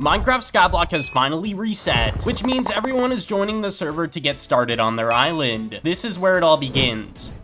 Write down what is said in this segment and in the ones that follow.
Minecraft Skyblock has finally reset, which means everyone is joining the server to get started on their island. This is where it all begins.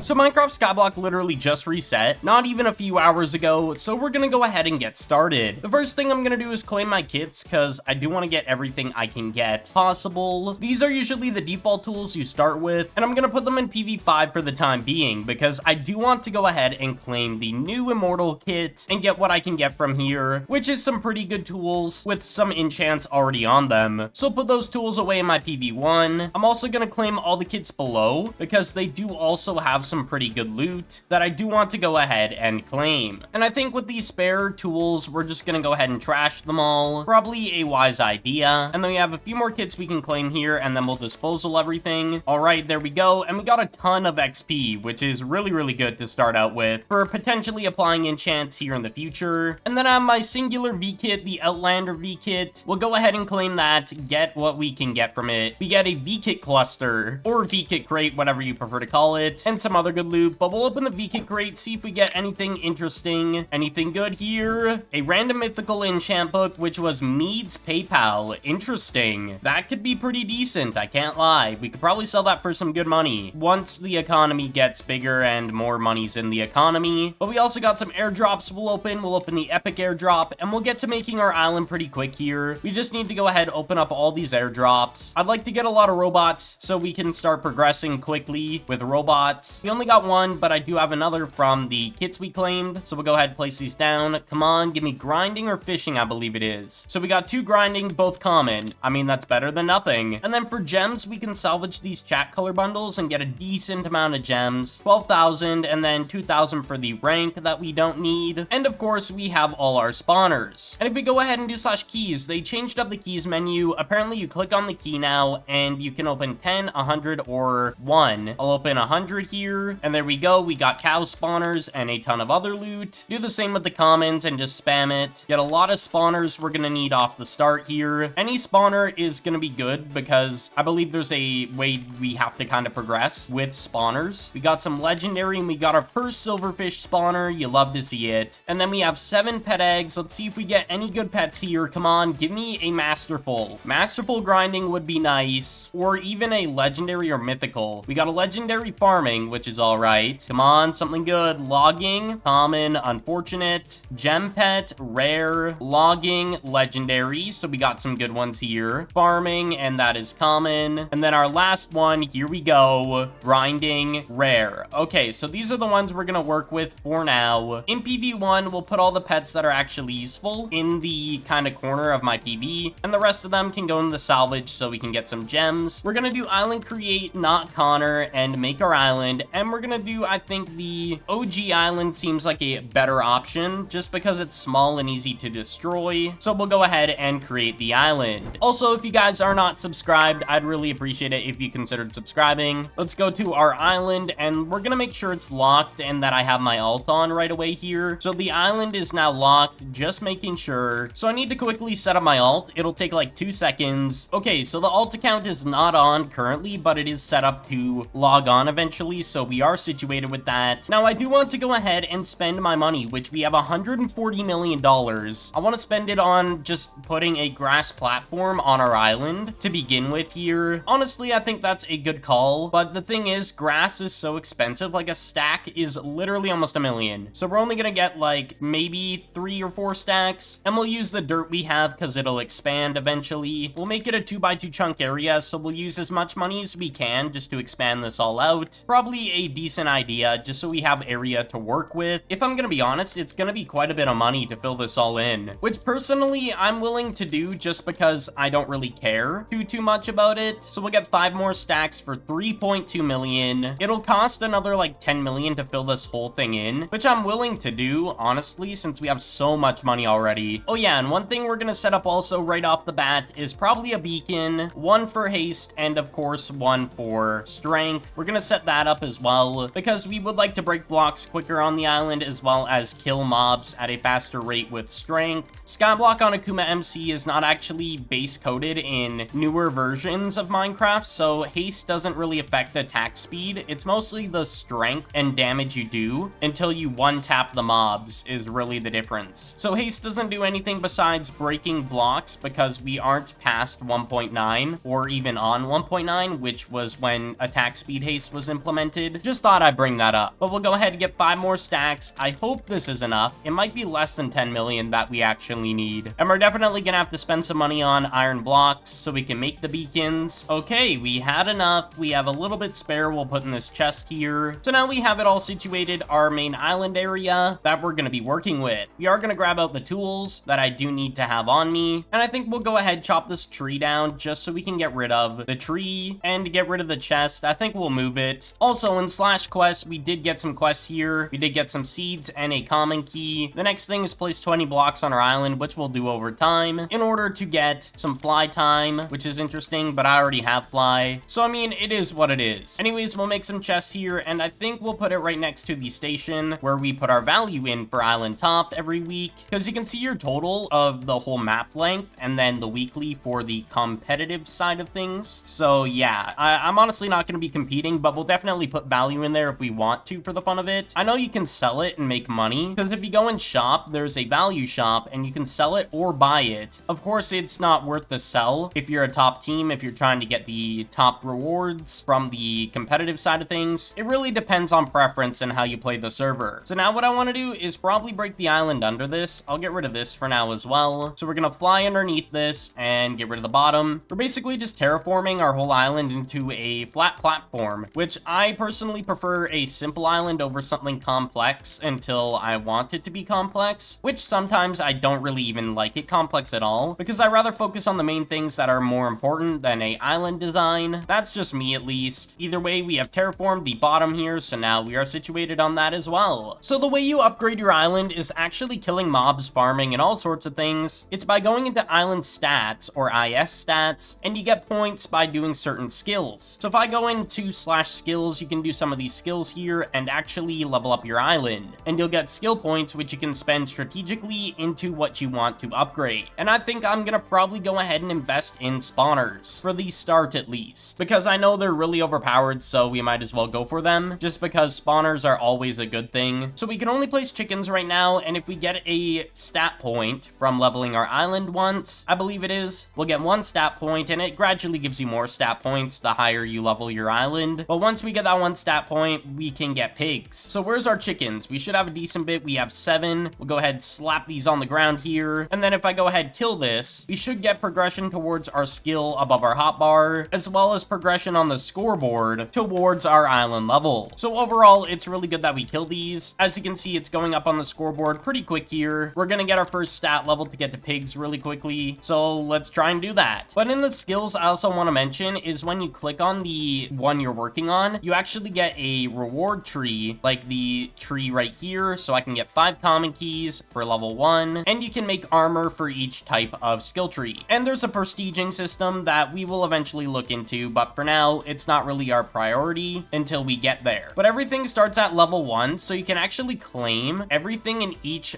So Minecraft Skyblock literally just reset, not even a few hours ago, so we're gonna go ahead and get started. The first thing I'm gonna do is claim my kits, because I do want to get everything I can get possible. These are usually the default tools you start with, and I'm gonna put them in PV5 for the time being, because I do want to go ahead and claim the new Immortal kit and get what I can get from here, which is some pretty good tools with some enchants already on them. So I'll put those tools away in my PV1. I'm also gonna claim all the kits below, because they do also have some pretty good loot that I do want to go ahead and claim. And I think with these spare tools, we're just gonna go ahead and trash them all. Probably a wise idea. And then we have a few more kits we can claim here, and then we'll disposal everything. All right, there we go. And we got a ton of XP, which is really good to start out with for potentially applying enchants here in the future. And then I have my singular V-kit, the Outlander V-kit. We'll go ahead and claim that, get what we can get from it. We get a V-kit cluster, or V-kit crate, whatever you prefer to call it, and some other good loot, but we'll open the V-kit crate, see if we get anything interesting. Anything good here? A random mythical enchant book, which was Mead's PayPal. Interesting. That could be pretty decent, I can't lie. We could probably sell that for some good money once the economy gets bigger and more money's in the economy. But we also got some airdrops we'll open. We'll open the epic airdrop, and we'll get to making our island pretty quick here. We just need to go ahead, open up all these airdrops. I'd like to get a lot of robots so we can start progressing quickly with robots. We only got one, but I do have another from the kits we claimed, so we'll go ahead and place these down. Come on, give me grinding or fishing, I believe it is. So we got 2 grinding, both common. I mean, that's better than nothing. And then for gems, we can salvage these chat color bundles and get a decent amount of gems. 12,000, and then 2,000 for the rank that we don't need. And of course, we have all our spawners. And if we go ahead and do /keys, they changed up the keys menu. Apparently, you click on the key now, and you can open 10, 100, or 1. I'll open 100 here, and there we go. We got cow spawners and a ton of other loot. Do the same with the commons and just spam it. Get a lot of spawners we're gonna need off the start here. Any spawner is gonna be good because I believe there's a way we have to kind of progress with spawners. We got some legendary, and we got our first silverfish spawner. You love to see it. And then we have 7 pet eggs. Let's see if we get any good pets here. Come on, give me a masterful. Masterful grinding would be nice, or even a legendary or mythical. We got a legendary farming, which is all right. Come on, something good. Logging, common, unfortunate. Gem pet, rare. Logging, legendary. So we got some good ones here. Farming, and that is common. And then our last one, here we go. Grinding, rare. Okay, so these are the ones we're gonna work with for now. In PV1, we'll put all the pets that are actually useful in the kind of corner of my PV, and the rest of them can go in the salvage so we can get some gems. We're gonna do island create, not Connor, and make our island, and we're gonna do, I think, the OG island seems like a better option just because it's small and easy to destroy. So we'll go ahead and create the island. Also, if you guys are not subscribed, I'd really appreciate it if you considered subscribing. Let's go to our island, and we're gonna make sure it's locked and that I have my alt on right away here. So the island is now locked, just making sure. So I need to quickly set up my alt. It'll take like 2 seconds. Okay, so the alt account is not on currently, but it is set up to log on eventually, so we are situated with that. Now, I do want to go ahead and spend my money, which we have $140 million. I want to spend it on just putting a grass platform on our island to begin with here. Honestly, I think that's a good call, but the thing is, grass is so expensive. Like, a stack is literally almost $1 million. So we're only gonna get like maybe 3 or 4 stacks, and we'll use the dirt we have because it'll expand eventually. We'll make it a 2x2 chunk area, so we'll use as much money as we can just to expand this all out. Probably a decent idea, just so we have area to work with. If I'm gonna be honest, it's gonna be quite a bit of money to fill this all in, which personally I'm willing to do just because I don't really care too much about it. So we'll get 5 more stacks for 3.2 million. It'll cost another like 10 million to fill this whole thing in, which I'm willing to do, honestly, since we have so much money already. Oh yeah, and one thing we're gonna set up also right off the bat is probably a beacon, 1 for haste, and of course 1 for strength. We're gonna set that up as as well, because we would like to break blocks quicker on the island, as well as kill mobs at a faster rate with strength. Skyblock on Akuma MC is not actually base coded in newer versions of Minecraft, so haste doesn't really affect attack speed. It's mostly the strength and damage you do until you one-tap the mobs is really the difference. So haste doesn't do anything besides breaking blocks because we aren't past 1.9 or even on 1.9, which was when attack speed haste was implemented. Just thought I'd bring that up. But we'll go ahead and get 5 more stacks. I hope this is enough. It might be less than 10 million that we actually need. And we're definitely gonna have to spend some money on iron blocks so we can make the beacons. Okay, we had enough. We have a little bit spare we'll put in this chest here. So now we have it all situated, our main island area that we're gonna be working with. We are gonna grab out the tools that I do need to have on me. And I think we'll go ahead, chop this tree down just so we can get rid of the tree and get rid of the chest. I think we'll move it. Also in slash quests, we did get some quests here. We did get some seeds and a common key. The next thing is place 20 blocks on our island, which we'll do over time in order to get some fly time, which is interesting, but I already have fly. So I mean, it is what it is. Anyways, we'll make some chests here, and I think we'll put it right next to the station where we put our value in for Island Top every week, because you can see your total of the whole map length and then the weekly for the competitive side of things. So yeah, I'm honestly not going to be competing, but we'll definitely put value in there if we want to for the fun of it. I know you can sell it and make money, because if you go in shop, there's a value shop and you can sell it or buy it. Of course, it's not worth the sell if you're a top team, if you're trying to get the top rewards from the competitive side of things. It really depends on preference and how you play the server. So now what I want to do is probably break the island under this. I'll get rid of this for now as well. So we're going to fly underneath this and get rid of the bottom. We're basically just terraforming our whole island into a flat platform, which I personally prefer a simple island over something complex until I want it to be complex, which sometimes I don't really even like it complex at all, because I rather focus on the main things that are more important than a island design. That's just me at least. Either way, we have terraformed the bottom here, so now we are situated on that as well. So the way you upgrade your island is actually killing mobs, farming, and all sorts of things. It's by going into island stats, or IS stats, and you get points by doing certain skills. So if I go into /skills, you can do some of these skills here and actually level up your island, and you'll get skill points which you can spend strategically into what you want to upgrade. And I think I'm gonna probably go ahead and invest in spawners for the start at least, because I know they're really overpowered, so we might as well go for them, just because spawners are always a good thing. So we can only place chickens right now, and if we get a stat point from leveling our island once, I believe it is, we'll get 1 stat point, and it gradually gives you more stat points the higher you level your island. But once we get that 1 stat point, we can get pigs. So where's our chickens? We should have a decent bit. We have 7. We'll go ahead and slap these on the ground here, and then if I go ahead kill this, we should get progression towards our skill above our hotbar, as well as progression on the scoreboard towards our island level. So overall, it's really good that we kill these. As you can see, it's going up on the scoreboard pretty quick here. We're gonna get our first stat level to get to pigs really quickly, so let's try and do that. But in the skills, I also want to mention is when you click on the one you're working on, you actually get a reward tree, like the tree right here. So I can get 5 common keys for level 1, and you can make armor for each type of skill tree. And there's a prestiging system that we will eventually look into, but for now, it's not really our priority until we get there. But everything starts at level 1, so you can actually claim everything in each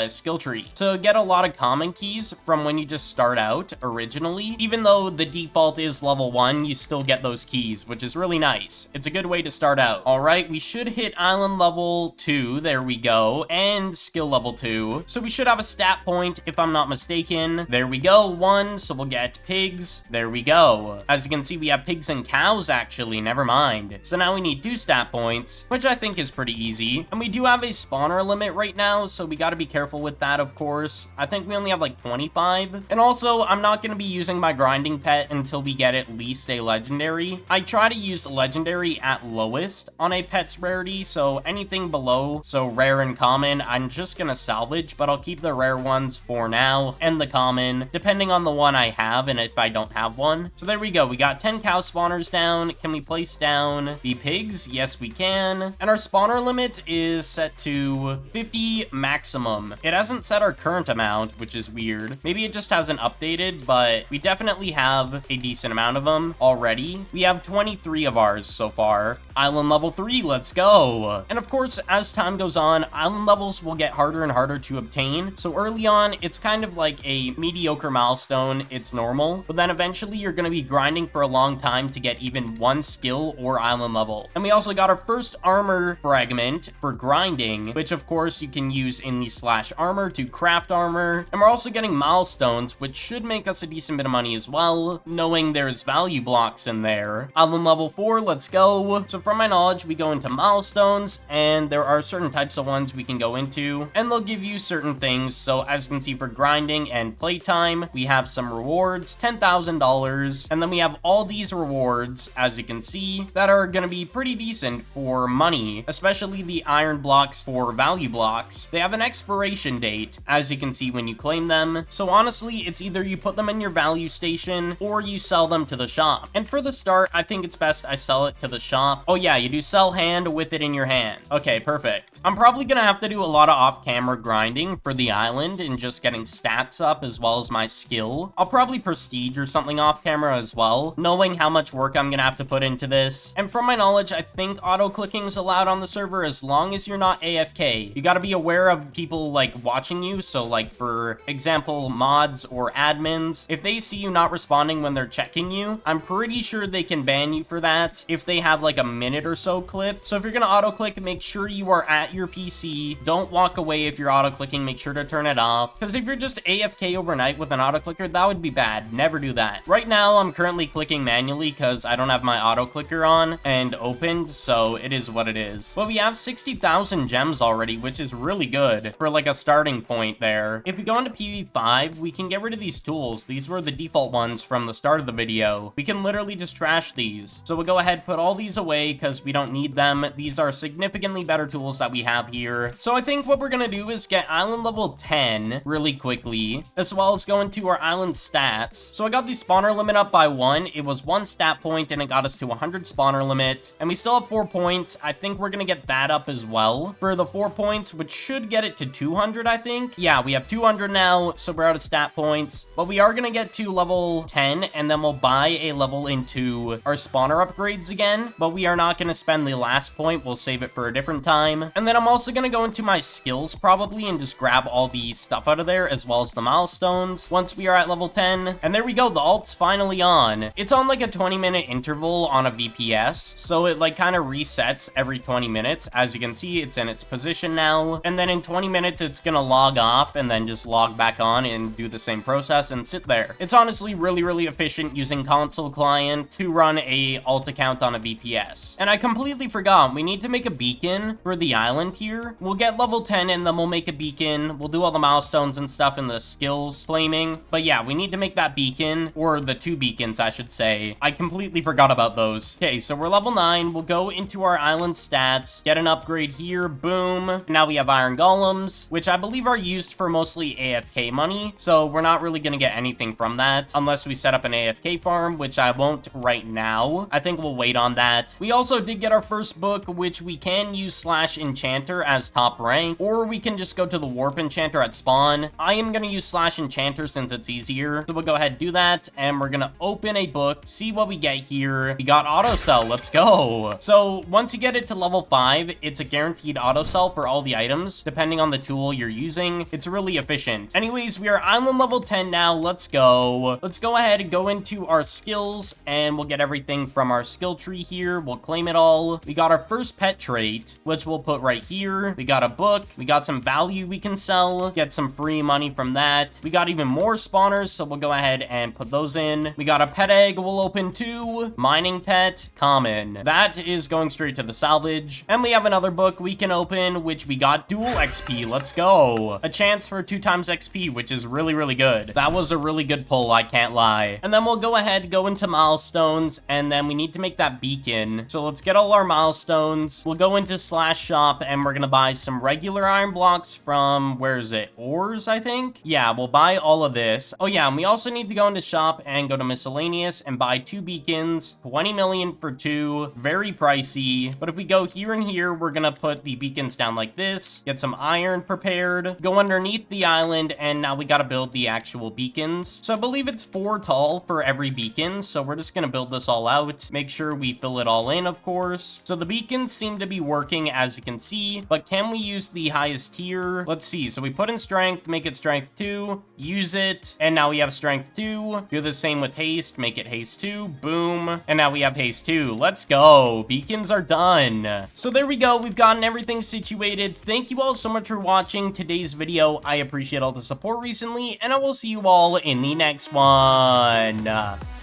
skill tree. So get a lot of common keys from when you just start out originally. Even though the default is level 1, you still get those keys, which is really nice. It's a good way to start out. All right, we should hit island level 2. There we go. And skill level 2. So we should have a stat point if I'm not mistaken. There we go, 1. So we'll get pigs. There we go. As you can see, we have pigs and cows actually. Never mind. So now we need 2 stat points, which I think is pretty easy. And we do have a spawner limit right now, so we got to be careful with that, of course. I think we only have like 25. And also, I'm not going to be using my grinding pet until we get at least a legendary. I try to use legendary at lowest on a pet's rarity, so anything below, so rare and common, I'm just going to salvage, but I'll keep the rare ones for now and the common, depending on the one I have and if I don't have one. So there we go. We got 10 cow spawners down. Can we place down the pigs? Yes, we can. And our spawner limit is set to 50 maximum. It hasn't set our current amount, which is weird. Maybe it just hasn't updated, but we definitely have a decent amount of them already. We have 23 of ours so far. Island level 3, let's go. And of course, as time goes on, island levels will get harder and harder to obtain. So early on, it's kind of like a mediocre milestone. It's normal, but then eventually you're going to be grinding for a long time to get even one skill or island level. And we also got our first armor fragment for grinding, which of course you can use in the slash armor to craft armor. And we're also getting milestones, which should make us a decent bit of money as well, knowing there's value blocks in there. Island level 4, let's go. So from my knowledge, we go into milestones, and there are certain types of ones we can go into, and they'll give you certain things. So as you can see, for grinding and playtime, we have some rewards, $10,000, and then we have all these rewards, as you can see, that are going to be pretty decent for money, especially the iron blocks for value blocks. They have an expiration date, as you can see when you claim them. So honestly, it's either you put them in your value station or you sell them to the shop. And for the start, I think it's best I sell it to the shop. Oh yeah, you do sell hand with it in your hand. Okay, perfect. I'm probably gonna have to do a lot of off-camera grinding for the island and just getting stats up as well as my skill. I'll probably prestige or something off camera as well, knowing how much work I'm gonna have to put into this. And from my knowledge, I think auto-clicking is allowed on the server as long as you're not AFK. You gotta be aware of people like watching you. So like for example, mods or admins, if they see you not responding when they're checking you, I'm pretty sure they can ban you for that if they have like a minute or so clip. So if you're gonna auto-click, make sure you are at your PC. Don't walk away if you're auto-clicking. Make sure to turn it off, because if you're just AFK overnight with an auto-clicker, that would be bad. Never do that. Right now, I'm currently clicking manually because I don't have my auto-clicker on and opened, so it is what it is. But we have 60,000 gems already, which is really good for like a starting point there. If we go into PV5, we can get rid of these tools. These were the default ones from the start of the video. We can literally just trash these. So we'll go ahead, put all these away because we don't need them. These are significantly better tools that we have here. So I think what we're gonna do is get island level 10 really quickly, as well as go into our island stats. So I got the spawner limit up by 1. It was 1 stat point and it got us to 100 spawner limit. And we still have 4 points. I think we're gonna get that up as well for the 4 points, which should get it to 200, I think. Yeah, we have 200 now, so we're out of stat points. But we are gonna get to level 10, and then we'll buy a level into our spawner upgrades again. But we are not gonna spend the last point. We'll save it for a different time. And then I'm also gonna go into my skills probably and just grab all the stuff out of there, as well as the milestones once we are at level 10. And there we go, the alt's finally on. It's on like a 20-minute interval on a VPS, so it like kind of resets every 20 minutes. As you can see, it's in its position now, and then in 20 minutes it's gonna log off and then just log back on and do the same process and sit there. It's honestly really efficient using console client to run a alt account on a VPS. And I completely forgot, we need to make a beacon for the island here. We'll get level 10 and then we'll make a beacon. We'll do all the milestones and stuff in the skills claiming. But yeah, we need to make that beacon, or the 2 beacons, I should say. I completely forgot about those. Okay, so we're level 9. We'll go into our island stats, get an upgrade here, boom. Now we have iron golems, which I believe are used for mostly AFK money. So we're not really gonna get anything from that unless we set up an AFK farm, which I won't right now. I think we'll wait on that. We also did get our first book, which we can use slash enchanter as top rank, or we can just go to the warp enchanter at spawn. I am gonna use slash enchanter since it's easier. So we'll go ahead and do that, and we're gonna open a book, see what we get here. We got auto sell, let's go. So once you get it to level 5, it's a guaranteed auto sell for all the items, depending on the tool you're using. It's really efficient. Anyways, we are island level 10 now, let's go. Let's go ahead and go into our skills, and we'll get everything from our skill tree here. We'll claim it all. We got our first pet trait, which we'll put right here. We got a book. We got some value we can sell, get some free money from that. We got even more spawners, so we'll go ahead and put those in. We got a pet egg we'll open too. Mining pet, common. That is going straight to the salvage. And we have another book we can open, which we got dual XP. Let's go. A chance for 2 times XP, which is really good. That was a really good pull, I can't lie. And then we'll go ahead, go into milestones, and then we need to make that beacon. So let's get all our milestones. We'll go into slash shop, and we're gonna buy some regular iron blocks from, where is it? Ores, I think? Yeah, we'll buy all of this. Oh yeah, and we also need to go into shop and go to miscellaneous and buy 2 beacons, 20 million for 2, very pricey. But if we go here and here, we're gonna put the beacons down like this, get some iron prepared, go underneath the island, and now we gotta build the actual beacons. So I believe it's 4 tall for every beacon, so we're just gonna build this all out, make sure we fill it all in, of course. So the beacons seem to be working, as you can see, but can we use the highest tier? Let's see. So we put in strength, make it strength 2, use it, and now we have strength 2. Do the same with haste, make it haste 2, boom, and now we have haste 2. Let's go. Beacons are done. So there we go. We've gotten everything situated. Thank you all so much for watching today's video. I appreciate all the support recently, and I will see you all in the next one.